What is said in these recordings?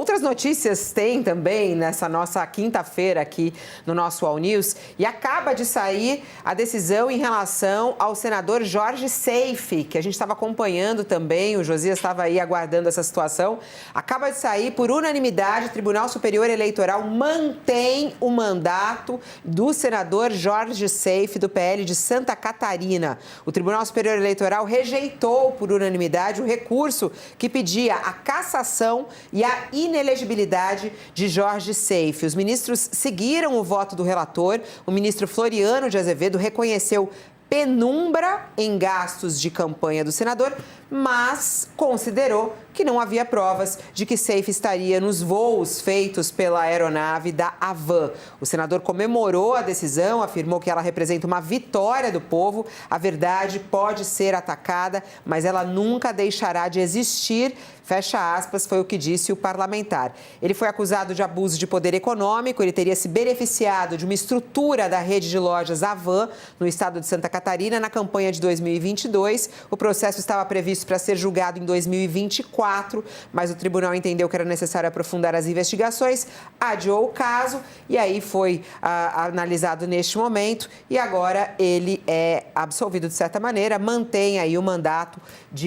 Outras notícias tem também nessa nossa quinta-feira aqui no nosso All News, e acaba de sair a decisão em relação ao senador Jorge Seife, que a gente estava acompanhando também, o Josias estava aí aguardando essa situação. Acaba de sair por unanimidade, o Tribunal Superior Eleitoral mantém o mandato do senador Jorge Seife, do PL de Santa Catarina. O Tribunal Superior Eleitoral rejeitou por unanimidade o recurso que pedia a cassação e a inelegibilidade de Jorge Seife. Os ministros seguiram o voto do relator. O ministro Floriano de Azevedo reconheceu penumbra em gastos de campanha do senador, mas considerou que não havia provas de que Seife estaria nos voos feitos pela aeronave da Avan. O senador comemorou a decisão, afirmou que ela representa uma vitória do povo. A verdade pode ser atacada, mas ela nunca deixará de existir. Fecha aspas, foi o que disse o parlamentar. Ele foi acusado de abuso de poder econômico, ele teria se beneficiado de uma estrutura da rede de lojas Avan, no estado de Santa Catarina, na campanha de 2022. O processo estava previsto para ser julgado em 2024, mas o tribunal entendeu que era necessário aprofundar as investigações, adiou o caso e aí foi analisado neste momento e agora ele é absolvido de certa maneira, mantém aí o mandato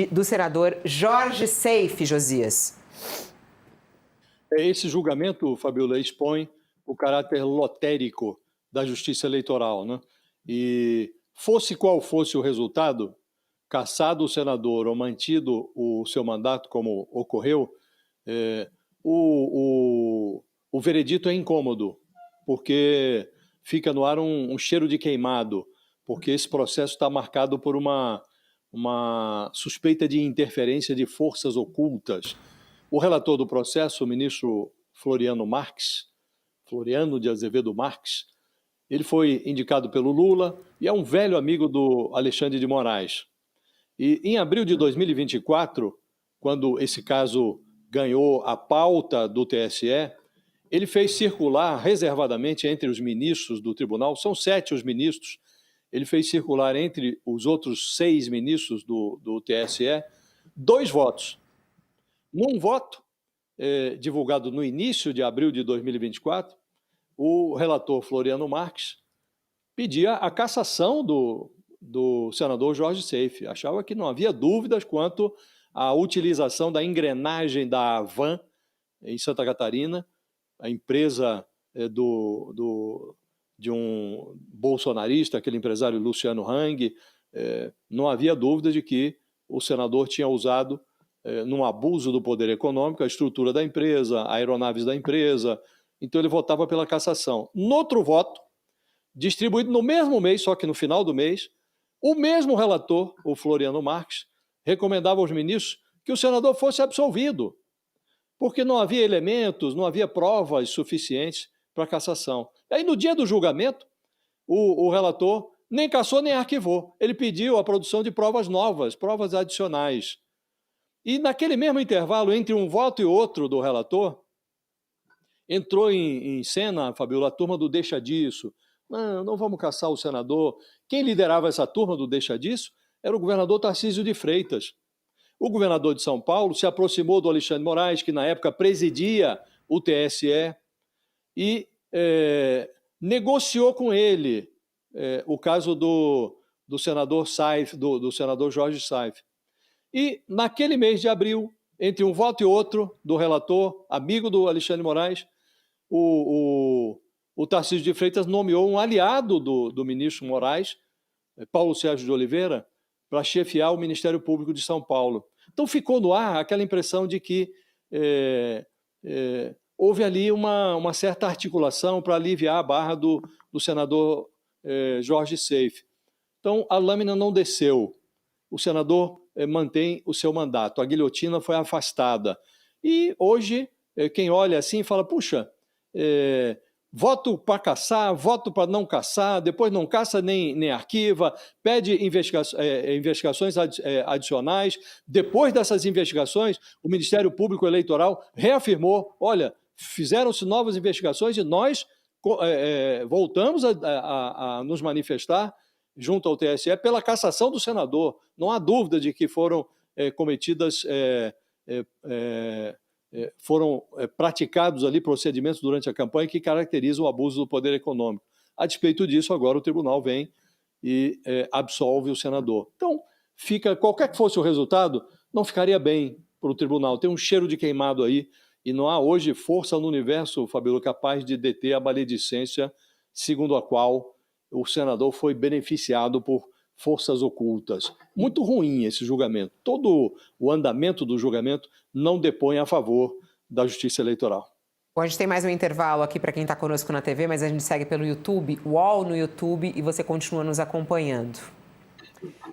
do senador Jorge Seife, Josias. Esse julgamento, Fabiola, expõe o caráter lotérico da justiça eleitoral, né? E fosse qual fosse o resultado, cassado o senador ou mantido o seu mandato, como ocorreu, o veredito é incômodo, porque fica no ar um cheiro de queimado, porque esse processo está marcado por uma suspeita de interferência de forças ocultas. O relator do processo, o ministro Floriano de Azevedo Marques, ele foi indicado pelo Lula e é um velho amigo do Alexandre de Moraes. E em abril de 2024, quando esse caso ganhou a pauta do TSE, ele fez circular reservadamente entre os ministros do tribunal, são 7 os ministros, ele fez circular entre os outros 6 ministros do TSE 2 votos. Num voto, divulgado no início de abril de 2024, o relator Floriano Marques pedia a cassação do senador Jorge Seife. Achava que não havia dúvidas quanto à utilização da engrenagem da Avan em Santa Catarina, a empresa de um bolsonarista, aquele empresário Luciano Hang. Não havia dúvida de que o senador tinha usado, num abuso do poder econômico, a estrutura da empresa, aeronaves da empresa. Então ele votava pela cassação. No outro voto, distribuído no mesmo mês, só que no final do mês, o mesmo relator, o Floriano Marques, recomendava aos ministros que o senador fosse absolvido, porque não havia elementos, não havia provas suficientes para cassação. Aí, no dia do julgamento, o relator nem cassou nem arquivou. Ele pediu a produção de provas novas, provas adicionais. E naquele mesmo intervalo, entre um voto e outro do relator, entrou em cena, Fabiola, a turma do deixa disso. Não vamos caçar o senador. Quem liderava essa turma do deixa disso era o governador Tarcísio de Freitas. O governador de São Paulo se aproximou do Alexandre de Moraes, que na época presidia o TSE, e negociou com ele o caso do senador Seife, do senador Jorge Seife. E naquele mês de abril, entre um voto e outro do relator, amigo do Alexandre de Moraes, o Tarcísio de Freitas nomeou um aliado do ministro Moraes, Paulo Sérgio de Oliveira, para chefiar o Ministério Público de São Paulo. Então ficou no ar aquela impressão de que houve ali uma certa articulação para aliviar a barra do senador Jorge Seife. Então a lâmina não desceu, o senador mantém o seu mandato, a guilhotina foi afastada. E hoje, quem olha assim fala, puxa, voto para caçar, voto para não caçar, depois não caça nem arquiva, pede investigações adicionais. Depois dessas investigações, o Ministério Público Eleitoral reafirmou, olha, fizeram-se novas investigações e nós voltamos a nos manifestar junto ao TSE pela cassação do senador. Não há dúvida de que foram cometidas foram praticados ali procedimentos durante a campanha que caracterizam o abuso do poder econômico. A despeito disso, agora o tribunal vem e absolve o senador. Então, qualquer que fosse o resultado, não ficaria bem para o tribunal. Tem um cheiro de queimado aí e não há hoje força no universo, Fabíola, capaz de deter a maledicência segundo a qual o senador foi beneficiado por forças ocultas. Muito ruim esse julgamento. Todo o andamento do julgamento não depõe a favor da Justiça Eleitoral. Bom, a gente tem mais um intervalo aqui para quem está conosco na TV, mas a gente segue pelo YouTube, UOL no YouTube, e você continua nos acompanhando.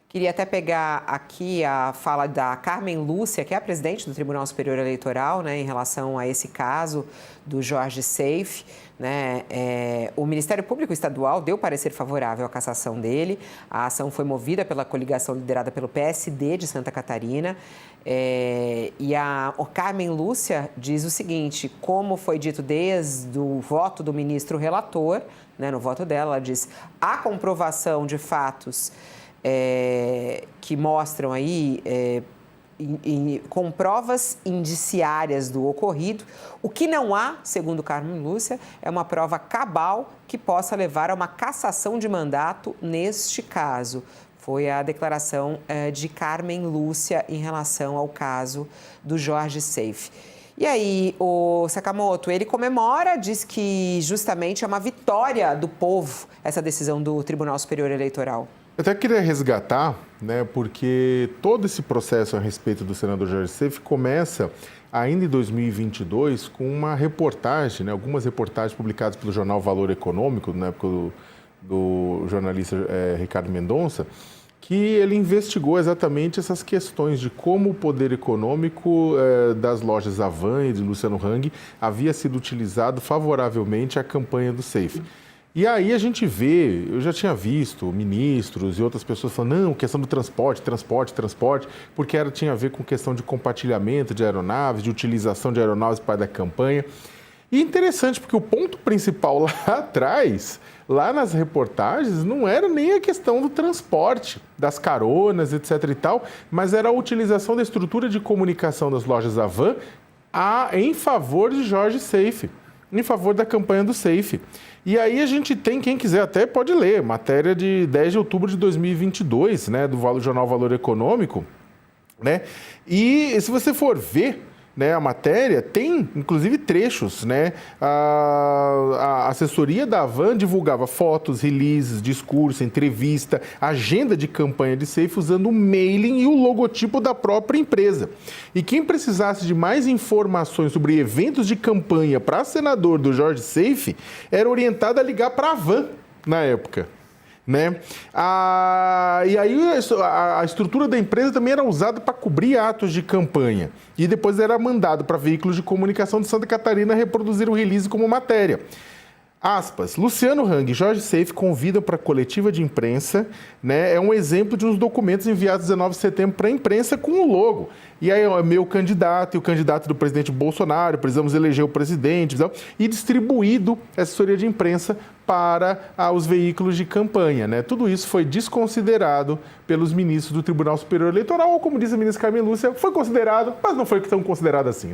Queria até pegar aqui a fala da Carmen Lúcia, que é a presidente do Tribunal Superior Eleitoral, né, em relação a esse caso do Jorge Seife. Né? O Ministério Público Estadual deu parecer favorável à cassação dele. A ação foi movida pela coligação liderada pelo PSD de Santa Catarina. E a Carmen Lúcia diz o seguinte: como foi dito desde o voto do ministro relator, né, no voto dela, ela diz: há comprovação de fatos que mostram aí, com provas indiciárias do ocorrido. O que não há, segundo Carmen Lúcia, é uma prova cabal que possa levar a uma cassação de mandato neste caso. Foi a declaração de Carmen Lúcia em relação ao caso do Jorge Seife. E aí, o Sakamoto, ele comemora, diz que justamente é uma vitória do povo essa decisão do Tribunal Superior Eleitoral. Eu até queria resgatar, né, porque todo esse processo a respeito do senador Jorge Seife começa ainda em 2022 com uma reportagem, né, algumas reportagens publicadas pelo jornal Valor Econômico, na época do jornalista Ricardo Mendonça, que ele investigou exatamente essas questões de como o poder econômico das lojas Havan e de Luciano Hang havia sido utilizado favoravelmente à campanha do Seife. E aí a gente vê, eu já tinha visto ministros e outras pessoas falando, não, questão do transporte, porque tinha a ver com questão de compartilhamento de aeronaves, de utilização de aeronaves para da campanha. E interessante, porque o ponto principal lá atrás, lá nas reportagens, não era nem a questão do transporte, das caronas, etc. e tal, mas era a utilização da estrutura de comunicação das lojas Havan em favor de Jorge Seife, em favor da campanha do Seife. E aí a gente tem, quem quiser até pode ler, matéria de 10 de outubro de 2022, né, do jornal Valor Econômico, né? E se você for ver, né, a matéria, tem inclusive trechos, né? A assessoria da Havan divulgava fotos, releases, discurso, entrevista, agenda de campanha de Seife usando o mailing e o logotipo da própria empresa. E quem precisasse de mais informações sobre eventos de campanha para senador do Jorge Seife era orientado a ligar para a Havan na época. Né? E aí a estrutura da empresa também era usada para cobrir atos de campanha e depois era mandado para veículos de comunicação de Santa Catarina reproduzir o release como matéria. Aspas, Luciano Hang e Jorge Seife convidam para a coletiva de imprensa, né? É um exemplo de uns documentos enviados 19 de setembro para a imprensa com o logo. E aí é meu candidato e o candidato do presidente Bolsonaro, precisamos eleger o presidente, e distribuído essa assessoria de imprensa para os veículos de campanha, né? Tudo isso foi desconsiderado pelos ministros do Tribunal Superior Eleitoral, ou como diz a ministra Carmen Lúcia, foi considerado, mas não foi tão considerado assim.